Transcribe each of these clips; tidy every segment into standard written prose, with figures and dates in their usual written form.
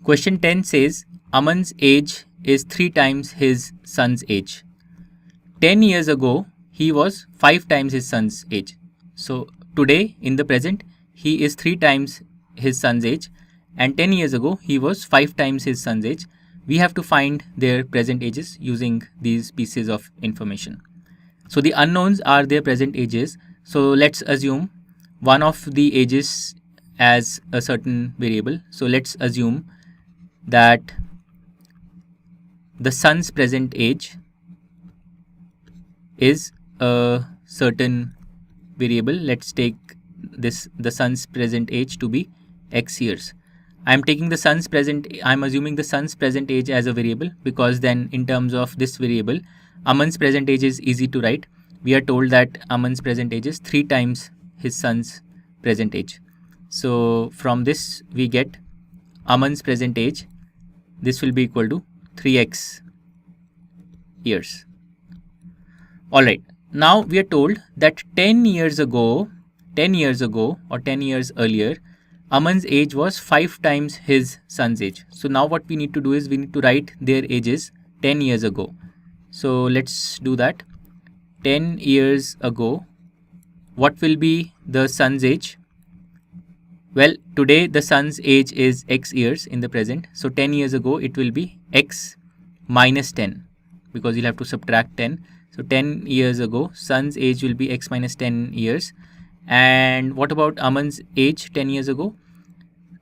Question 10 says Aman's age is 3 times his son's age. 10 years ago, he was 5 times his son's age. So today, in the present, he is 3 times his son's age, and 10 years ago, he was 5 times his son's age. We have to find their present ages using these pieces of information. So the unknowns are their present ages. So let's assume one of the ages as a certain variable. So let's assume that the son's present age is a certain variable. Let's take the son's present age to be x years. I'm assuming the son's present age as a variable, because then in terms of this variable, Aman's present age is easy to write. We are told that Aman's present age is 3 times his son's present age. So from this we get Aman's present age. This will be equal to 3x years. Alright, now we are told that 10 years ago or 10 years earlier, Aman's age was 5 times his son's age. So now what we need to do is we need to write their ages 10 years ago. So let's do that. 10 years ago, what will be the son's age? Well, today the son's age is x years in the present. So 10 years ago, it will be x minus 10, because you'll have to subtract 10. So 10 years ago, son's age will be x minus 10 years. And what about Aman's age 10 years ago?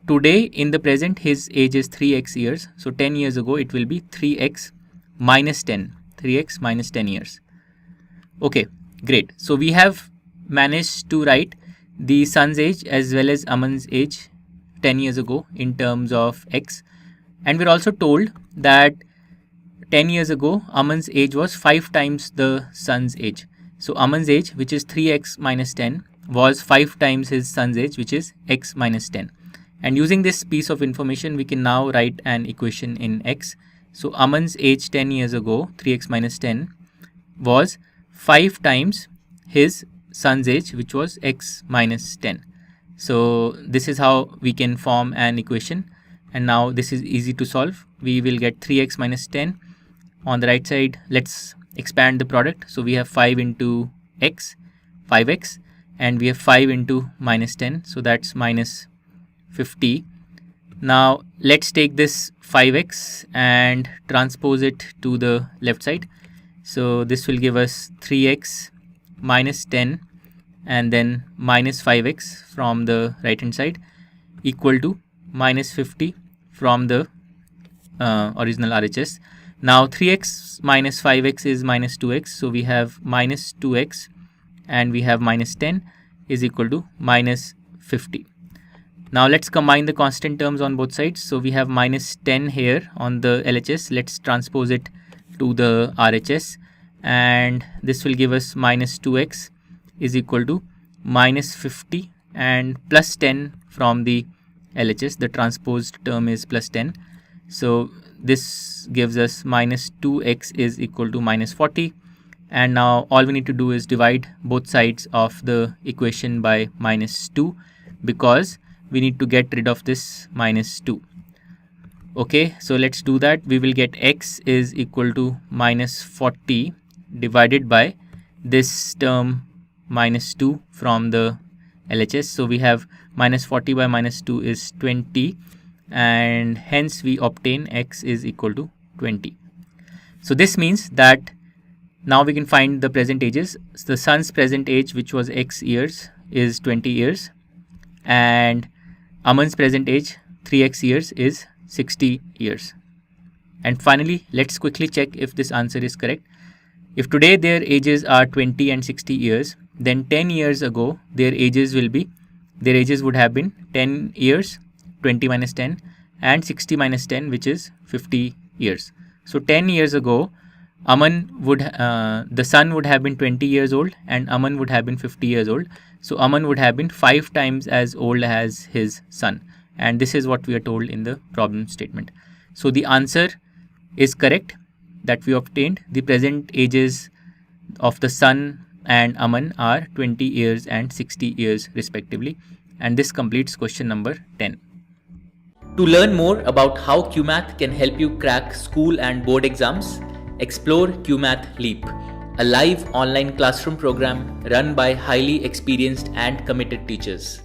Today in the present, his age is 3x years. So 10 years ago, it will be 3x minus 10. 3x minus 10 years. Okay, great. So we have managed to write the son's age as well as Aman's age 10 years ago in terms of x. And we're also told that 10 years ago, Aman's age was 5 times the son's age. So Aman's age, which is 3x minus 10, was 5 times his son's age, which is x minus 10. And using this piece of information, we can now write an equation in x. So Aman's age 10 years ago, 3x minus 10, was 5 times his son's age, which was x minus 10. So this is how we can form an equation. And now this is easy to solve. We will get 3x minus 10. On the right side, let's expand the product. So we have 5 into x, 5x, and we have 5 into minus 10. So that's minus 50. Now let's take this 5x and transpose it to the left side. So this will give us 3x minus 10 and then minus 5x from the right hand side equal to minus 50 from the original RHS. Now 3x minus 5x is minus 2x. So we have minus 2x and we have minus 10 is equal to minus 50. Now let's combine the constant terms on both sides. So we have minus 10 here on the LHS. Let's transpose it to the RHS, and this will give us minus 2x is equal to minus 50 and plus 10 from the LHS. The transposed term is plus 10. So this gives us minus 2x is equal to minus 40. And now all we need to do is divide both sides of the equation by minus 2, because we need to get rid of this minus 2. Okay, so let's do that. We will get x is equal to minus 40 divided by this term minus 2 from the LHS. So we have minus 40 by minus 2 is 20, and hence we obtain x is equal to 20. So this means that now we can find the present ages. The son's present age, which was x years, is 20 years, and Aman's present age 3x years is 60 years. And finally, let's quickly check if this answer is correct. If today their ages are 20 and 60 years, then 10 years ago their ages would have been 10 years, 20 minus 10, and 60 minus 10, which is 50 years. So 10 years ago, the son would have been 20 years old and Aman would have been 50 years old. So Aman would have been 5 times as old as his son. And this is what we are told in the problem statement. So the answer is correct, that we obtained. The present ages of the son and Aman are 20 years and 60 years respectively. And this completes question number 10. To learn more about how QMath can help you crack school and board exams, explore QMath Leap, a live online classroom program run by highly experienced and committed teachers.